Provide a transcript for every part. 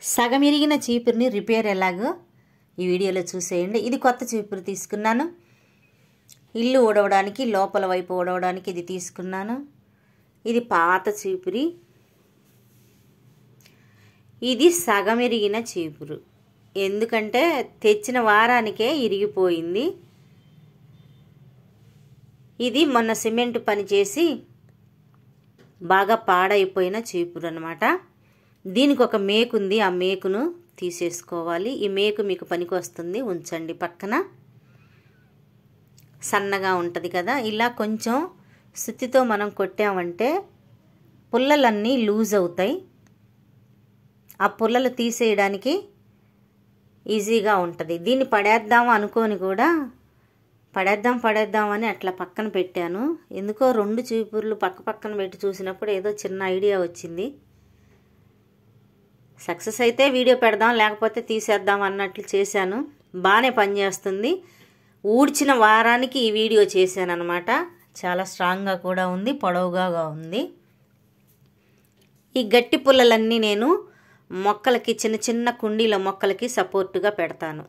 సగం ఇరిగిన చీపురుని రిపేర్ ఎలాగో ఈ వీడియోలో చూసేయండి. ఇది కొత్త చీపురు తీసుకున్నాను. ఇల్లు ఊడవడానికి, లోపల వైపు ఊడవడానికి ఇది తీసుకున్నాను. ఇది పాత చీపురి. ఇది సగం ఇరిగిన చీపురు. ఎందుకంటే తెచ్చిన వారానికే ఇరిగిపోయింది. ఇది మొన్న సిమెంట్ పని చేసి బాగా పాడైపోయిన చీపురు అన్నమాట. దీనికి ఒక మేకు ఉంది. ఆ మేకును తీసేసుకోవాలి. ఈ మేకు మీకు పనికి వస్తుంది, ఉంచండి పక్కన. సన్నగా ఉంటుంది కదా. ఇలా కొంచెం సుత్తితో మనం కొట్టామంటే పుల్లలన్నీ లూజ్ అవుతాయి. ఆ పుల్లలు తీసేయడానికి ఈజీగా ఉంటుంది. దీన్ని పడేద్దాము అనుకొని కూడా పడేద్దామని అట్లా పక్కన పెట్టాను. ఎందుకో 2 చీపుర్లు పక్కన పెట్టి చూసినప్పుడు ఏదో చిన్న ఐడియా వచ్చింది. సక్సెస్ అయితే వీడియో పెడదాం, లేకపోతే తీసేద్దాం అన్నట్లు చేశాను. బాగానే పనిచేస్తుంది. ఊడ్చిన వారానికి ఈ వీడియో చేశాను అనమాట. చాలా స్ట్రాంగ్గా కూడా ఉంది, పొడవుగా ఉంది. ఈ గట్టి పుల్లలన్నీ నేను మొక్కలకి, చిన్న చిన్న కుండీల మొక్కలకి సపోర్టుగా పెడతాను.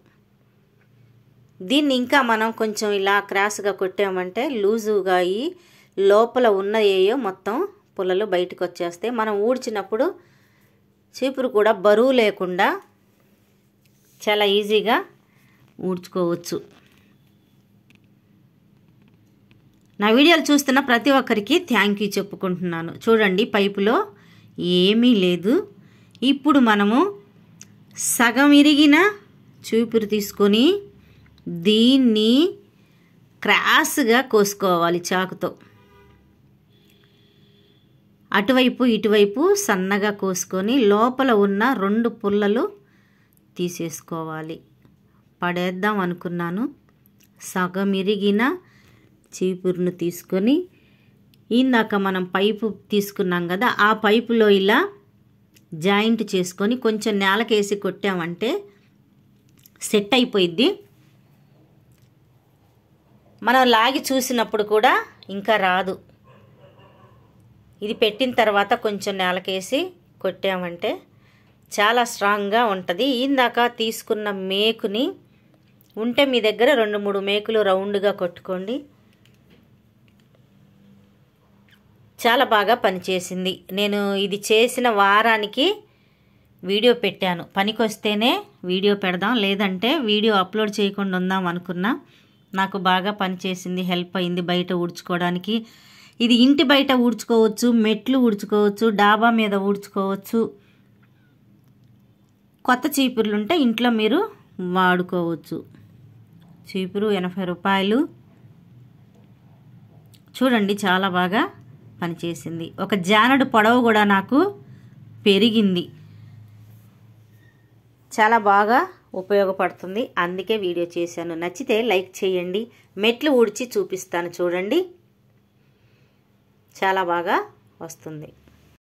దీన్ని ఇంకా మనం కొంచెం ఇలా క్రాస్గా కొట్టామంటే లూజుగా అయ్యి లోపల ఉన్నయేయో మొత్తం పుల్లలు బయటకు వచ్చేస్తాయి. మనం ఊడ్చినప్పుడు చీపురు కూడా బరువు లేకుండా చాలా ఈజీగా ఊడ్చుకోవచ్చు. నా వీడియోలు చూస్తున్న ప్రతి ఒక్కరికి థ్యాంక్ యూ చెప్పుకుంటున్నాను. చూడండి, పైపులో ఏమీ లేదు. ఇప్పుడు మనము సగం ఇరిగిన చీపురు తీసుకొని దీన్ని క్రాస్గా కోసుకోవాలి చాకుతో. అటువైపు ఇటువైపు సన్నగా కోసుకొని లోపల ఉన్న 2 పుల్లలు తీసేసుకోవాలి. పడేద్దాం అనుకున్నాను. సగం ఇరిగిన చీపురును తీసుకొని ఇందాక మనం పైపు తీసుకున్నాం కదా, ఆ పైపులో ఇలా జాయింట్ చేసుకొని కొంచెం నేలకేసి కొట్టామంటే సెట్ అయిపోయిద్ది. మనం లాగి చూసినప్పుడు కూడా ఇంకా రాదు. ఇది పెట్టిన తర్వాత కొంచెం నేలకేసి కొట్టామంటే చాలా స్ట్రాంగ్గా ఉంటుంది. ఇందాక తీసుకున్న మేకుని ఉంటే మీ దగ్గర 2-3 మేకులు రౌండ్గా కొట్టుకోండి. చాలా బాగా పనిచేసింది. నేను ఇది చేసిన వారానికి వీడియో పెట్టాను. పనికి వస్తేనే వీడియో పెడదాం, లేదంటే వీడియో అప్లోడ్ చేయకుండా ఉందాం అనుకున్నా. నాకు బాగా పనిచేసింది, హెల్ప్ అయింది బయట ఊడ్చుకోవడానికి. ఇది ఇంటి బయట ఊడ్చుకోవచ్చు, మెట్లు ఊడ్చుకోవచ్చు, డాబా మీద ఊడ్చుకోవచ్చు. కొత్త చీపుర్లు ఉంటే ఇంట్లో మీరు వాడుకోవచ్చు. చీపురు 80 రూపాయలు. చూడండి, చాలా బాగా పనిచేసింది. ఒక జానడు పొడవు కూడా నాకు పెరిగింది. చాలా బాగా ఉపయోగపడుతుంది. అందుకే వీడియో చేశాను. నచ్చితే లైక్ చేయండి. మెట్లు ఊడ్చి చూపిస్తాను చూడండి. చాలా బాగా వస్తుంది.